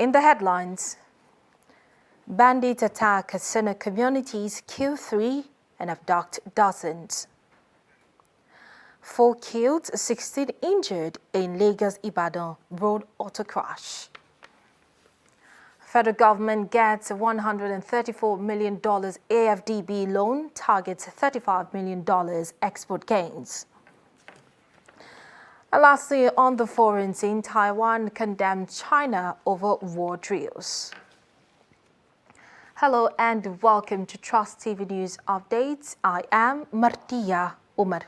In the headlines, bandit attack Katsina communities, kill 3 and abduct dozens. 4 killed, 16 injured in Lagos-Ibadan road auto crash. Federal government gets $134 million AFDB loan, targets $35 million export gains. And lastly, on the foreign scene, Taiwan condemned China over war drills. Hello and welcome to Trust TV News Updates. I am Martia Umar.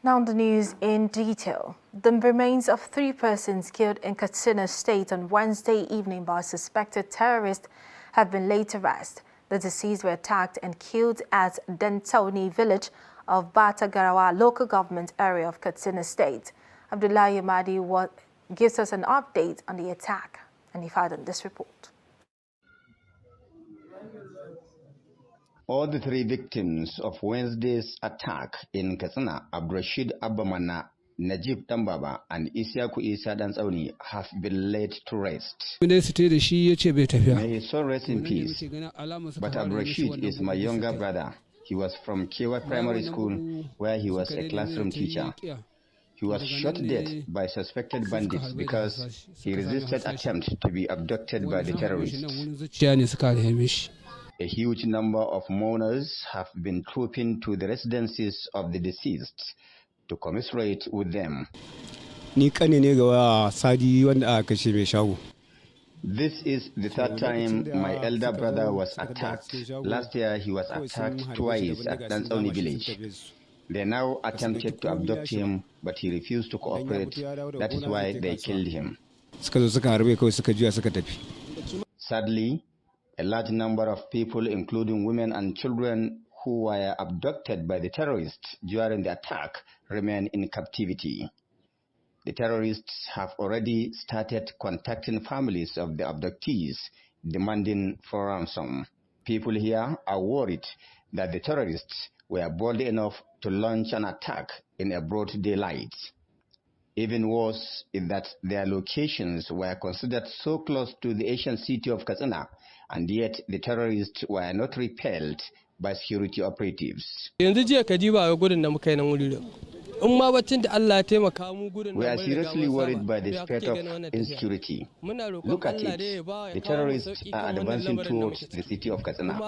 Now the news in detail. The remains of 3 persons killed in Katsina State on Wednesday evening by suspected terrorists have been laid to rest. The deceased were attacked and killed at Dentoni village of Batagarawa local government area of Katsina State. Abdullahi Yamadi gives us an update on the attack, and he filed on this report. All the 3 victims of Wednesday's attack in Katsina, Abdurrashid Abamana, Najib Tambaba, and Isiaku Isa Dansauni have been laid to rest. May his soul rest in peace. But Abdurrashid is my younger brother. He was from Kewa Primary School, where he was a classroom teacher. He was shot dead by suspected bandits because he resisted attempt to be abducted by the terrorists. A huge number of mourners have been trooping to the residences of the deceased to commiserate with them. This is the 3rd time my elder brother was attacked. Last year he was attacked twice at Dansauni village. They now attempted to abduct him, but he refused to cooperate. That is why they killed him. Sadly, a large number of people, including women and children who were abducted by the terrorists during the attack, remain in captivity. The terrorists have already started contacting families of the abductees, demanding for ransom. People here are worried that the terrorists were bold enough to launch an attack in a broad daylight. Even worse is that their locations were considered so close to the ancient city of Katsina, and yet the terrorists were not repelled by security operatives. We are seriously worried by the spread of insecurity. Look at it. The terrorists are advancing towards the city of Katsina.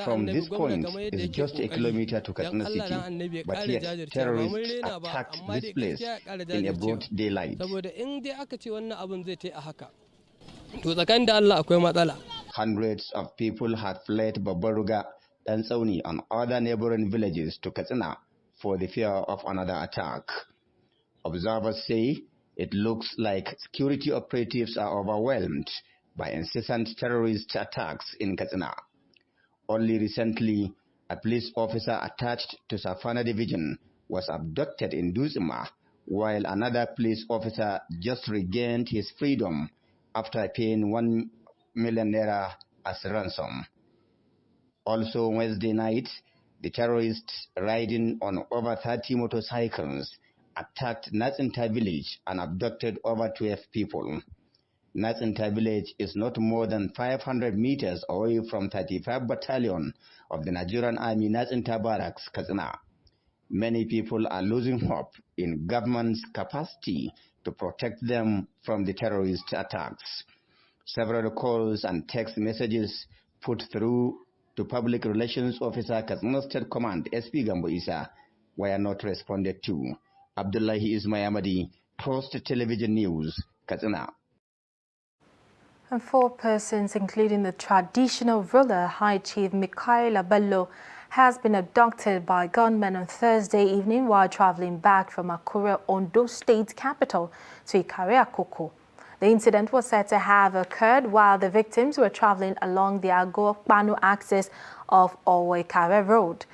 From this point, it's just a kilometer to Katsina city, but yet terrorists attacked this place in a broad daylight. Hundreds of people had fled Babaruga, Dansauni, and other neighboring villages to Katsina for the fear of another attack. Observers say it looks like security operatives are overwhelmed by incessant terrorist attacks in Katsina. Only recently, a police officer attached to Safana Division was abducted in Duzima, while another police officer just regained his freedom after paying 1 million naira as ransom. Also Wednesday night, the terrorists riding on over 30 motorcycles attacked Natsinta village and abducted over 12 people. Natsinta village is not more than 500 meters away from 35 Battalion of the Nigerian Army Natsinta Barracks, Katsina. Many people are losing hope in government's capacity to protect them from the terrorist attacks. Several calls and text messages put through to Public Relations Officer Katsina State Command SP Gambo Isa were not responded to. Abdullahi Ismayamadi, Trust Television News, Katsina. And 4 persons, including the traditional ruler, High Chief Mikaela Bello, has been abducted by gunmen on Thursday evening while traveling back from Akure, Ondo State capital, to Ikare Akoko. The incident was said to have occurred while the victims were traveling along the Agbo-Kpanu axis of Owo-Ikare Road.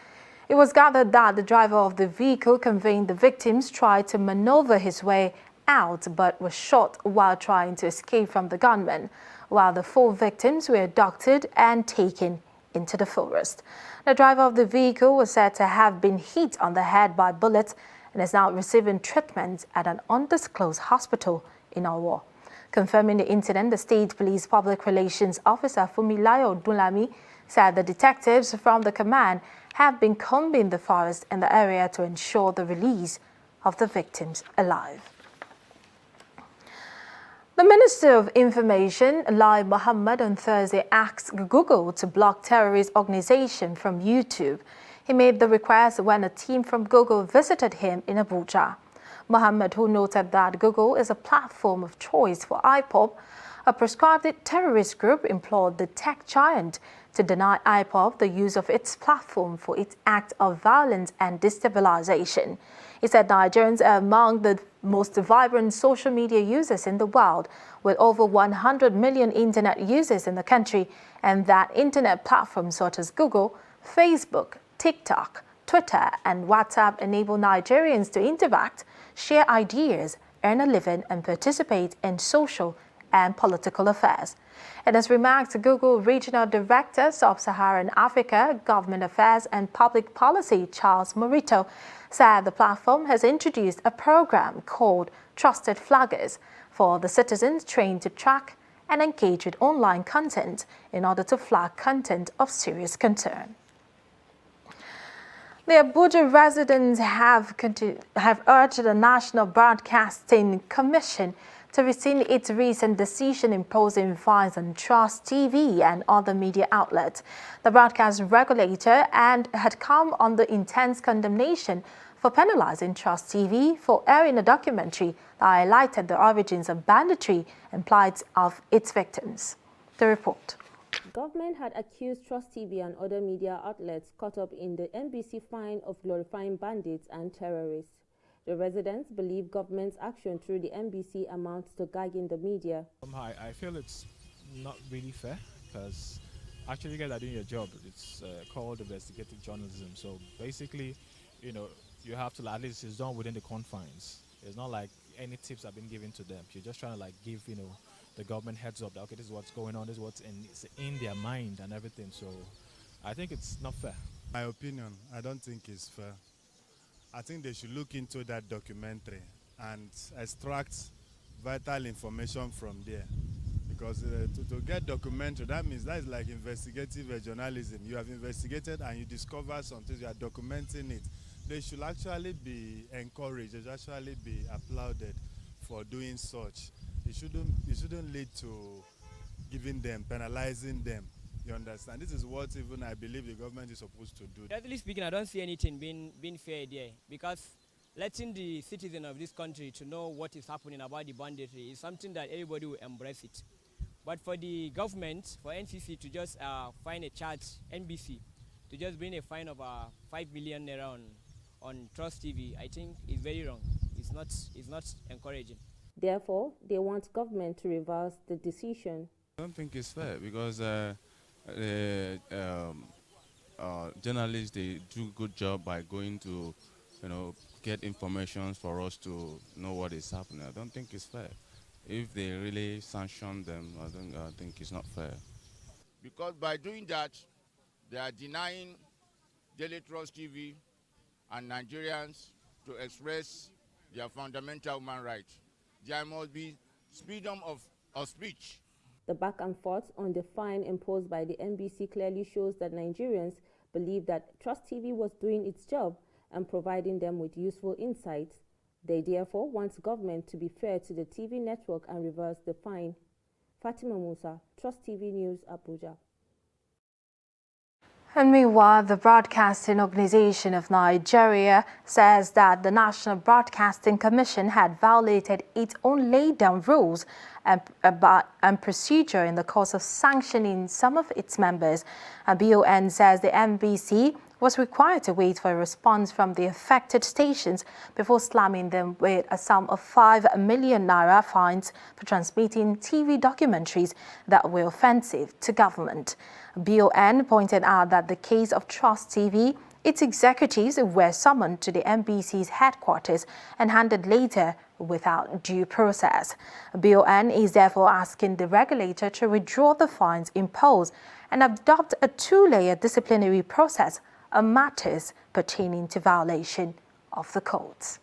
It was gathered that the driver of the vehicle conveying the victims tried to maneuver his way out but was shot while trying to escape from the gunmen, while the 4 victims were abducted and taken into the forest. The driver of the vehicle was said to have been hit on the head by bullets and is now receiving treatment at an undisclosed hospital in Owo. Confirming the incident, the State Police Public Relations Officer Funmilayo Dunlami said the detectives from the command have been combing the forest in the area to ensure the release of the victims alive. The Minister of Information, Lai Mohammed, on Thursday asked Google to block terrorist organization from YouTube. He made the request when a team from Google visited him in Abuja. Mohammed, who noted that Google is a platform of choice for IPOB, a proscribed terrorist group, implored the tech giant to deny IPOB the use of its platform for its act of violence and destabilization. He said Nigerians are among the most vibrant social media users in the world, with over 100 million internet users in the country, and that internet platforms such as Google, Facebook, TikTok, Twitter, and WhatsApp enable Nigerians to interact, share ideas, earn a living, and participate in social and political affairs. In his remarks, Google Regional Director, Sub-Saharan Africa, Government Affairs and Public Policy, Charles Morito, said the platform has introduced a program called Trusted Flaggers for the citizens trained to track and engage with online content in order to flag content of serious concern. The Abuja residents have urged the National Broadcasting Commission to rescind its recent decision imposing fines on Trust TV and other media outlets. The broadcast regulator had come under intense condemnation for penalizing Trust TV for airing a documentary that highlighted the origins of banditry and plight of its victims. The report. The government had accused Trust TV and other media outlets caught up in the NBC fine of glorifying bandits and terrorists. The residents believe government's action through the NBC amounts to gagging the media. I feel it's not really fair because actually you guys are doing your job. It's called investigative journalism. So basically, you have to, at least it's done within the confines. It's not like any tips have been given to them. You're just trying to give, the government heads up that, okay, this is what's going on, this is what's in their mind and everything. So I think it's not fair. My opinion, I don't think it's fair. I think they should look into that documentary and extract vital information from there. Because to get documentary, that means that is like investigative journalism. You have investigated and you discover something, you are documenting it. They should actually be encouraged, they should actually be applauded for doing such. It shouldn't lead to giving them, penalizing them. You understand? This is what even I believe the government is supposed to do. Generally speaking, I don't see anything being fair there, because letting the citizen of this country to know what is happening about the banditry is something that everybody will embrace it. But for the government, for NCC to just fine a charge, NBC, to just bring a fine of 5 million naira on Trust TV, I think is very wrong. It's not encouraging. Therefore, they want government to reverse the decision. I don't think it's fair because journalists, they do a good job by going to, get information for us to know what is happening. I don't think it's fair. If they really sanction them, I think it's not fair. Because by doing that, they are denying Daily Trust TV and Nigerians to express their fundamental human rights. There must be freedom of speech. The back and forth on the fine imposed by the NBC clearly shows that Nigerians believe that Trust TV was doing its job and providing them with useful insights. They therefore want government to be fair to the TV network and reverse the fine. Fatima Musa, Trust TV News, Abuja. And meanwhile, the Broadcasting Organization of Nigeria says that the National Broadcasting Commission had violated its own laid-down rules and procedure in the course of sanctioning some of its members. BON says the NBC was required to wait for a response from the affected stations before slamming them with a sum of 5 million naira fines for transmitting TV documentaries that were offensive to government. BON pointed out that the case of Trust TV, its executives were summoned to the NBC's headquarters and handed later without due process. BON is therefore asking the regulator to withdraw the fines imposed and adopt a two-layer disciplinary process on matters pertaining to violation of the codes.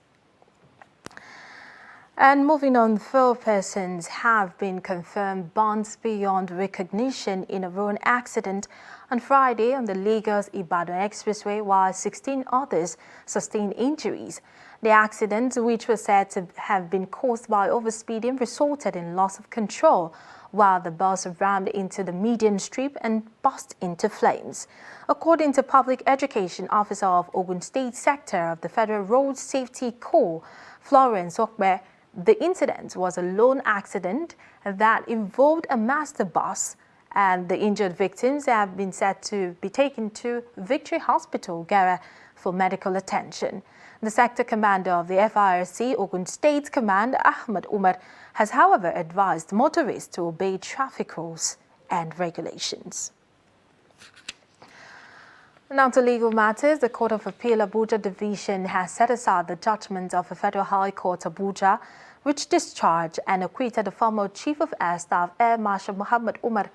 And moving on, 4 persons have been confirmed bonds beyond recognition in a road accident on Friday on the Lagos-Ibadan Expressway, while 16 others sustained injuries. The accident, which was said to have been caused by overspeeding, resulted in loss of control while the bus rammed into the median strip and burst into flames. According to Public Education Officer of Ogun State Sector of the Federal Road Safety Corps, Florence Okbe, the incident was a lone accident that involved a master bus, and the injured victims have been said to be taken to Victory Hospital, Gara, for medical attention. The sector commander of the FIRC Ogun State Command, Ahmed Umar, has however advised motorists to obey traffic rules and regulations. Now to legal matters, the Court of Appeal Abuja Division has set aside the judgment of the Federal High Court Abuja, which discharged and acquitted the former Chief of Air Staff Air Marshal Muhammad Umar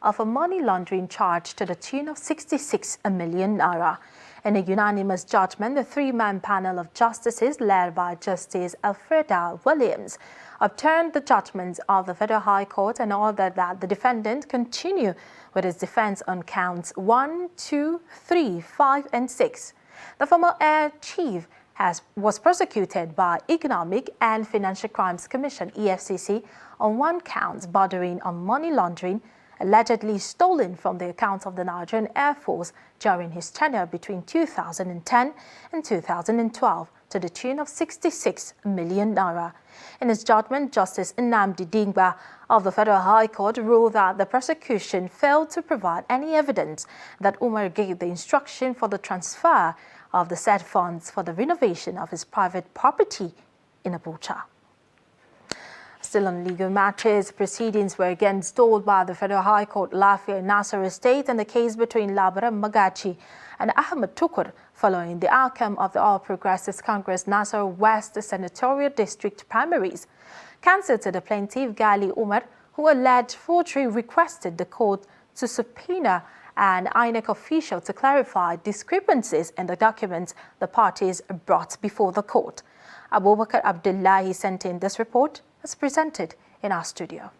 of a money laundering charge to the tune of 66 million naira. In a unanimous judgment, the 3-man panel of justices led by Justice Alfreda Williams overturned the judgments of the Federal High Court and ordered that the defendant continue with his defense on counts 1, 2, 3, 5, and 6. The former Air Chief was prosecuted by Economic and Financial Crimes Commission (EFCC) on 1 count bordering on money laundering, allegedly stolen from the accounts of the Nigerian Air Force during his tenure between 2010 and 2012 to the tune of 66 million naira. In his judgment, Justice Nnamdi Dingba of the Federal High Court ruled that the prosecution failed to provide any evidence that Umar gave the instruction for the transfer of the said funds for the renovation of his private property in Abuja. Still on legal matters, proceedings were again stalled by the Federal High Court Lafia in Nasarawa State in the case between Labaran Magachi and Ahmed Tukur following the outcome of the All Progressives Congress Nasarawa West Senatorial District primaries. Counsel to the plaintiff, Gali Umar, who alleged forgery, requested the court to subpoena an INEC official to clarify discrepancies in the documents the parties brought before the court. Abubakar Abdullahi sent in this report, as presented in our studio.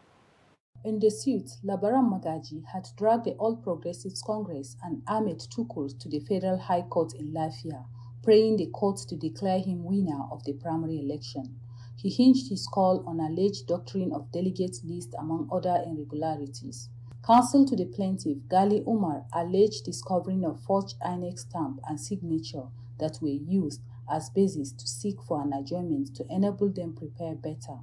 In the suit, Labaran Magaji had dragged the All Progressives Congress and Ahmed Tukur to the Federal High Court in Lafia, praying the court to declare him winner of the primary election. He hinged his call on alleged doctrine of delegates list among other irregularities. Counsel to the plaintiff, Gali Umar, alleged discovering of forged INEC stamp and signature that were used as basis to seek for an adjournment to enable them prepare better.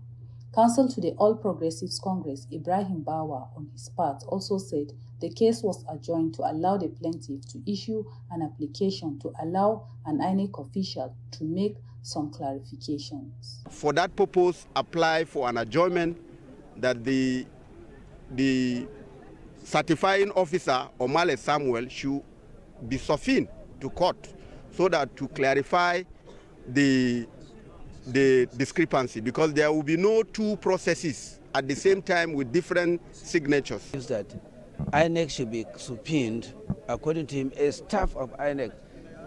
Counsel to the All Progressives Congress, Ibrahim Bawa, on his part, also said the case was adjourned to allow the plaintiff to issue an application to allow an INEC official to make some clarifications. For that purpose, apply for an adjournment that the certifying officer, Omale Samuel, should be sufficient to court so that to clarify the discrepancy, because there will be no 2 processes at the same time with different signatures. That INEC should be subpoenaed. According to him, a staff of INEC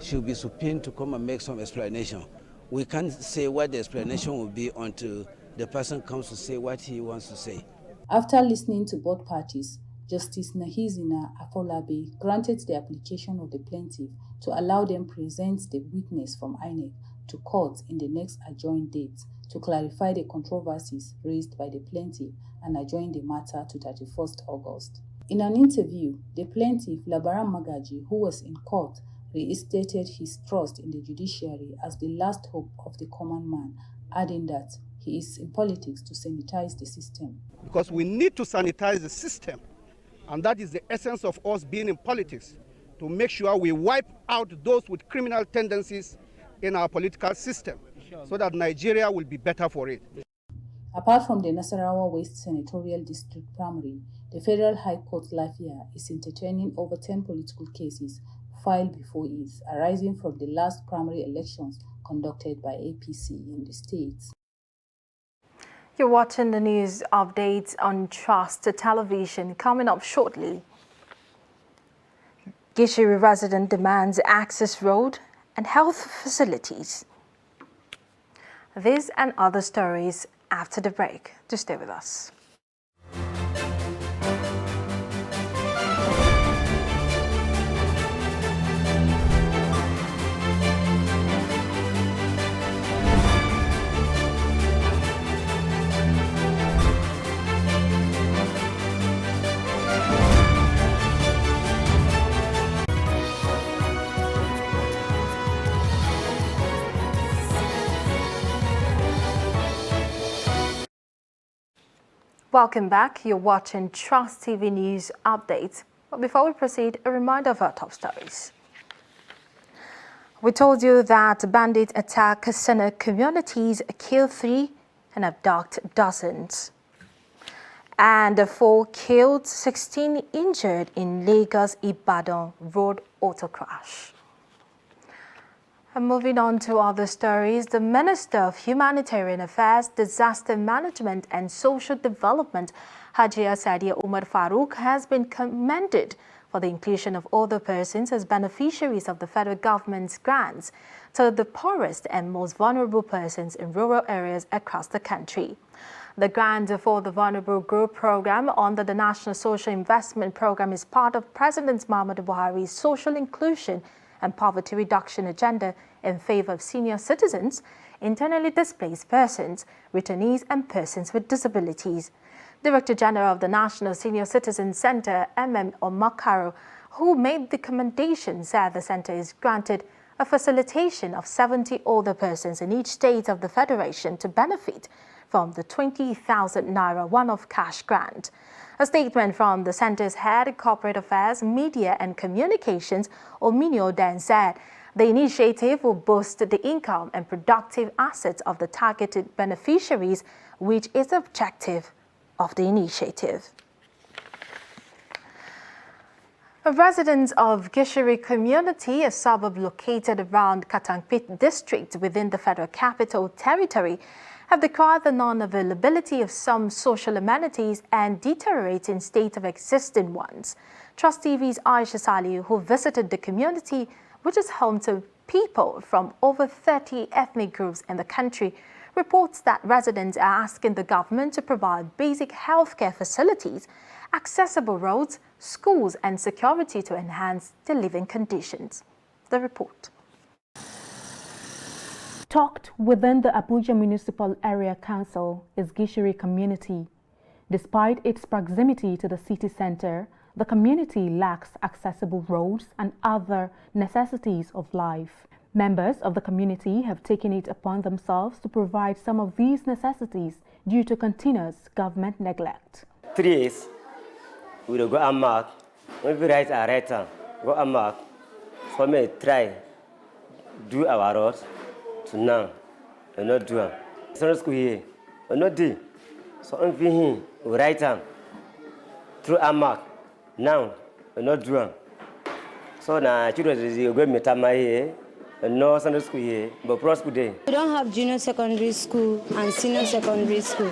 should be subpoenaed to come and make some explanation. We can't say what the explanation will be until the person comes to say what he wants to say. After listening to both parties, Justice Nahizina Afolabi granted the application of the plaintiff to allow them present the witness from INEC to court in the next adjourned date to clarify the controversies raised by the plaintiff and adjourn the matter to 31st August. In an interview, the plaintiff, Labaran Magaji, who was in court, reinstated his trust in the judiciary as the last hope of the common man, adding that he is in politics to sanitize the system. Because we need to sanitize the system, and that is the essence of us being in politics, to make sure we wipe out those with criminal tendencies in our political system, so that Nigeria will be better for it. Apart from the Nasarawa West Senatorial District primary, the Federal High Court Lafia is entertaining over 10 political cases filed before it, arising from the last primary elections conducted by APC in the state. You're watching the news updates on Trust Television. Coming up shortly. Gishiri resident demands access road and health facilities. These and other stories after the break. To stay with us. Welcome back. You're watching Trust TV News Updates. But before we proceed, a reminder of our top stories. We told you that bandits attack Kasana communities, kill 3 and abduct dozens. And 4 killed, 16 injured in Lagos-Ibadan road auto crash. And moving on to other stories, the Minister of Humanitarian Affairs, Disaster Management and Social Development, Hajia Sadia Umar Farouk, has been commended for the inclusion of other persons as beneficiaries of the federal government's grants to the poorest and most vulnerable persons in rural areas across the country. The Grant for the Vulnerable Group program under the National Social Investment Program is part of President Muhammadu Buhari's social inclusion and poverty reduction agenda in favor of senior citizens, internally displaced persons, returnees and persons with disabilities. Director General of the National Senior Citizen Center, M.M. Omakaro, who made the commendation, said the center is granted a facilitation of 70 older persons in each state of the Federation to benefit from the 20,000 Naira one-off cash grant. A statement from the center's head, Corporate Affairs, Media and Communications, Ominio, then said the initiative will boost the income and productive assets of the targeted beneficiaries, which is the objective of the initiative. Residents of Gishiri community, a suburb located around Katangpit district within the Federal Capital Territory, have decried the non-availability of some social amenities and deteriorating state of existing ones. Trust TV's Aisha Saliu, who visited the community, which is home to people from over 30 ethnic groups in the country, reports that residents are asking the government to provide basic healthcare facilities, accessible roads, schools and security to enhance their living conditions. The report. Tucked within the Abuja Municipal Area Council is Gishiri community. Despite its proximity to the city center, the community lacks accessible roads and other necessities of life. Members of the community have taken it upon themselves to provide some of these necessities due to continuous government neglect. 3 years, we will go and mark. When we write a writer, go and mark. For me, try do our roads to now, and not do them. So school here, and not do. So I'm here, we write them through a mark. Now, and not do them. So now, children is going to meet here. No Sunday school here, but pro school day. We don't have junior secondary school and senior secondary school.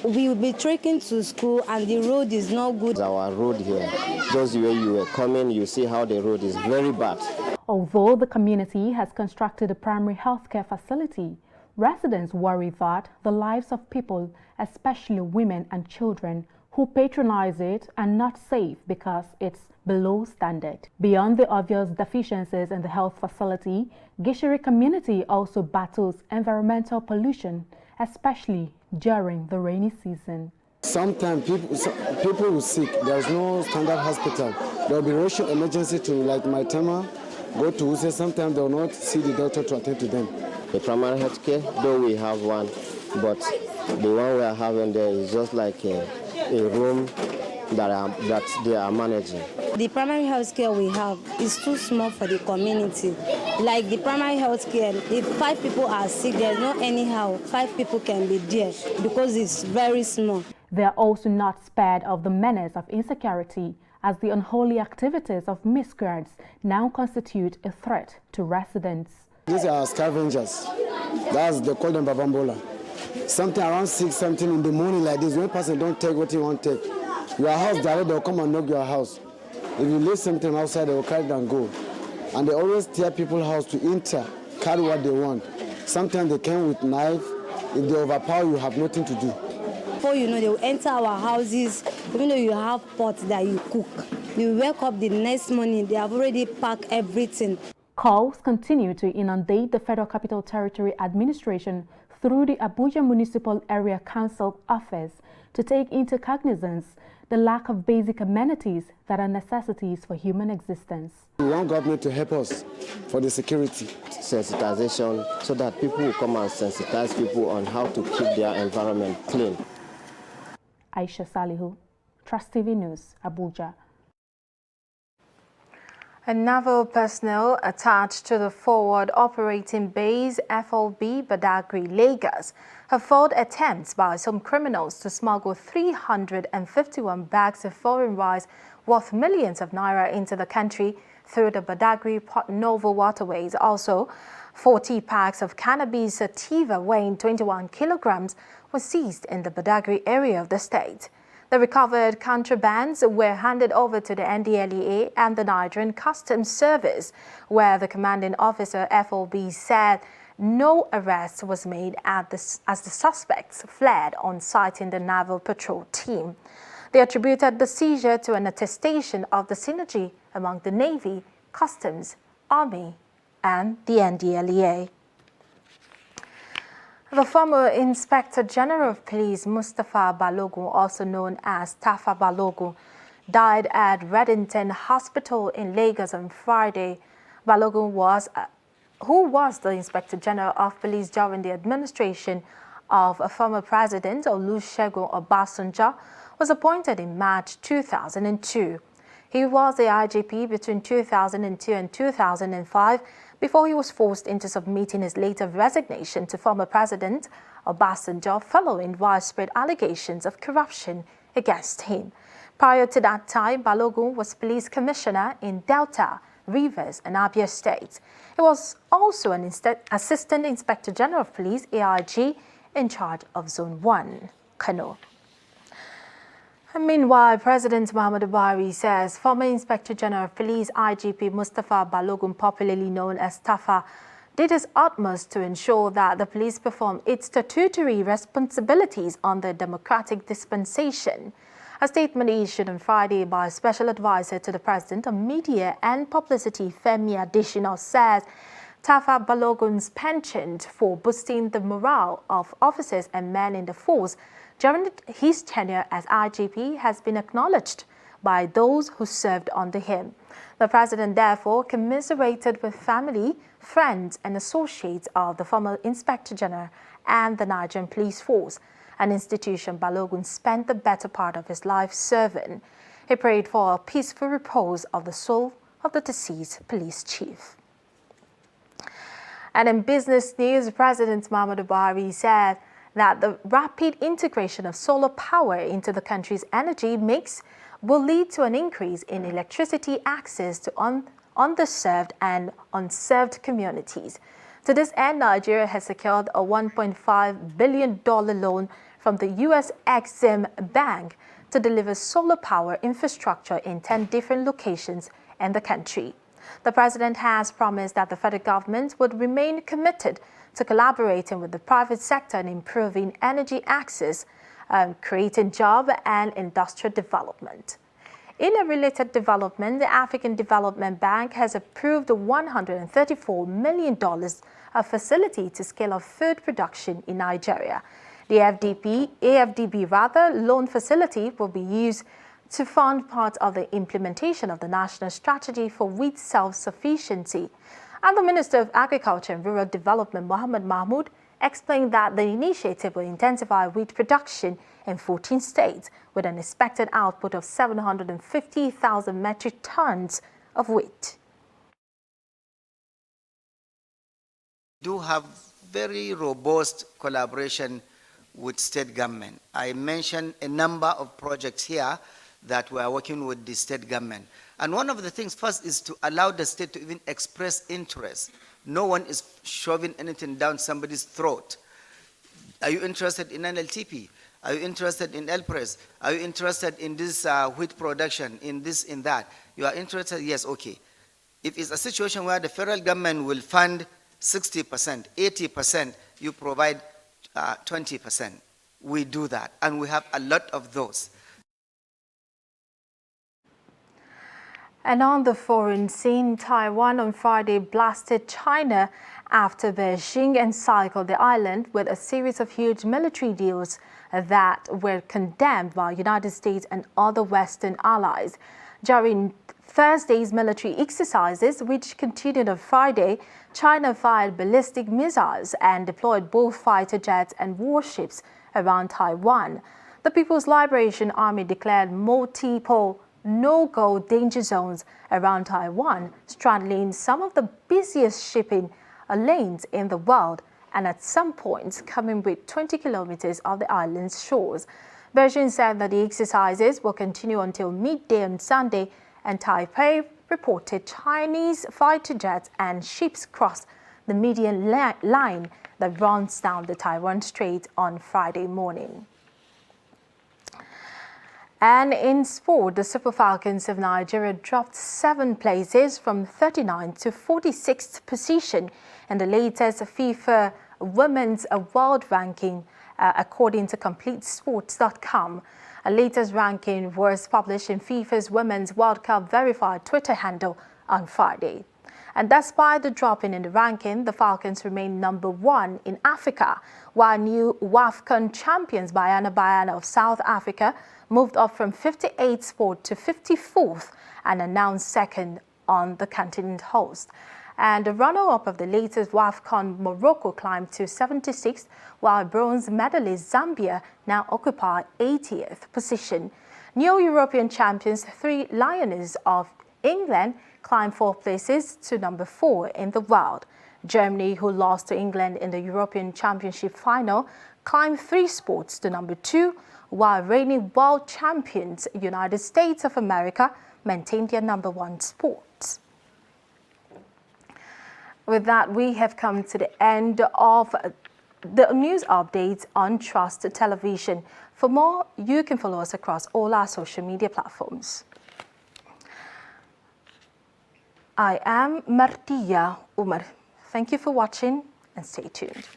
We will be trekking to school and the road is not good. Our road here, just where you were coming, you see how the road is very bad. Although the community has constructed a primary healthcare facility, residents worry that the lives of people, especially women and children who patronize it, are not safe because it's below standard. Beyond the obvious deficiencies in the health facility, Gishiri community also battles environmental pollution, especially during the rainy season. Sometimes people will sick. There's no standard hospital. There will be rushing emergency to like Maitama, go to Use. Sometimes they will not see the doctor to attend to them. The primary health care, though we have one, but the one we are having there is just like a room that they are managing. The primary health care we have is too small for the community. Like the primary health care, if 5 people are sick, there's no anyhow 5 people can be there because it's very small. They are also not spared of the menace of insecurity, as the unholy activities of miscreants now constitute a threat to residents. These are scavengers. They call them Babambola. Something around 6 something in the morning like this, one person don't take what he want to take. Your house, they'll come and knock your house. If you leave something outside, they will carry it and go. And they always tear people's house to enter, carry what they want. Sometimes they come with knife. If they overpower, you have nothing to do. Before you know, they will enter our houses, even though you have pots that you cook. You wake up the next morning, they have already packed everything. Calls continue to inundate the Federal Capital Territory Administration through the Abuja Municipal Area Council office to take into cognizance the lack of basic amenities that are necessities for human existence. We want government to help us for the security. Sensitization so that people will come and sensitize people on how to keep their environment clean. Aisha Salihu, Trust TV News, Abuja. A naval personnel attached to the Forward Operating Base FOB Badagry, Lagos, have fought attempts by some criminals to smuggle 351 bags of foreign rice worth millions of naira into the country through the Badagry-Port Novo waterways. Also, 40 packs of cannabis sativa weighing 21 kilograms were seized in the Badagry area of the state. The recovered contrabands were handed over to the NDLEA and the Nigerian Customs Service, where the commanding officer FOB said no arrest was made as the suspects fled on sighting the naval patrol team. They attributed the seizure to an attestation of the synergy among the Navy, Customs, Army, and the NDLEA. The former Inspector General of Police, Mustapha Balogun, also known as Tafa Balogun, died at Reddington Hospital in Lagos on Friday. Balogun who was the Inspector General of Police during the administration of former President Olusegun Obasanjo, was appointed in March 2002. He was the IGP between 2002 and 2005 before he was forced into submitting his later resignation to former President Obasanjo following widespread allegations of corruption against him. Prior to that time, Balogun was police commissioner in Delta, Rivers, and Abia states. He was also an Assistant Inspector General of Police, AIG, in charge of Zone 1, Kano. And meanwhile, President Muhammadu Buhari says former Inspector General of Police IGP Mustapha Balogun, popularly known as Tafa, did his utmost to ensure that the police perform its statutory responsibilities under democratic dispensation. A statement issued on Friday by Special Advisor to the President on Media and Publicity, Femi Adesina, says Tafa Balogun's penchant for boosting the morale of officers and men in the force during his tenure as IGP has been acknowledged by those who served under him. The President therefore commiserated with family, friends and associates of the former Inspector General and the Nigerian Police Force, an institution Balogun spent the better part of his life serving. He prayed for a peaceful repose of the soul of the deceased police chief. And in business news, President Muhammadu Buhari said that the rapid integration of solar power into the country's energy mix will lead to an increase in electricity access to underserved and unserved communities. To this end, Nigeria has secured a $1.5 billion loan from the U.S. Exim Bank to deliver solar power infrastructure in 10 different locations in the country. The president has promised that the federal government would remain committed to collaborating with the private sector in improving energy access, creating job and industrial development. In a related development, the African Development Bank has approved a $134 million facility to scale up food production in Nigeria. The AFDB loan facility will be used to fund part of the implementation of the National Strategy for Wheat Self-Sufficiency. And the Minister of Agriculture and Rural Development, Mohammed Mahmoud, explained that the initiative will intensify wheat production in 14 states with an expected output of 750,000 metric tons of wheat. We do have very robust collaboration with state government. I mentioned a number of projects here that we are working with the state government. And one of the things first is to allow the state to even express interest. No one is shoving anything down somebody's throat. Are you interested in NLTP? Are you interested in El-Press? Are you interested in this wheat production, in this, in that? You are interested? Yes, okay. If it's a situation where the federal government will fund 60%, 80%, you provide 20%. We do that, and we have a lot of those. And on the foreign scene, Taiwan on Friday blasted China after Beijing encircled the island with a series of huge military deals that were condemned by United States and other Western allies. During Thursday's military exercises, which continued on Friday, China fired ballistic missiles and deployed both fighter jets and warships around Taiwan. The People's Liberation Army declared multiple no-go danger zones around Taiwan, straddling some of the busiest shipping lanes in the world, and at some points coming with 20 kilometers of the island's shores. Beijing said that the exercises will continue until midday on Sunday, and Taipei reported Chinese fighter jets and ships crossed the median line that runs down the Taiwan Strait on Friday morning. And in sport, the Super Falcons of Nigeria dropped 7 places from 39th to 46th position in the latest FIFA Women's World Ranking, according to CompleteSports.com. A latest ranking was published in FIFA's Women's World Cup verified Twitter handle on Friday. And despite the dropping in the ranking, the Falcons remain number 1 in Africa, while new WAFCON champions Banyana of South Africa moved up from 58th spot to 54th and announced second on the continent host. And the runner-up of the latest WAFCON, Morocco, climbed to 76th, while bronze medalist Zambia now occupy 80th position. New European champions 3 Lionesses of England climbed 4 places to number 4 in the world. Germany, who lost to England in the European Championship final, climbed 3 spots to number 2, while reigning world champions United States of America maintained their number 1 spot. With that, we have come to the end of the news updates on Trust Television. For more, you can follow us across all our social media platforms. I am Martia Umar. Thank you for watching and stay tuned.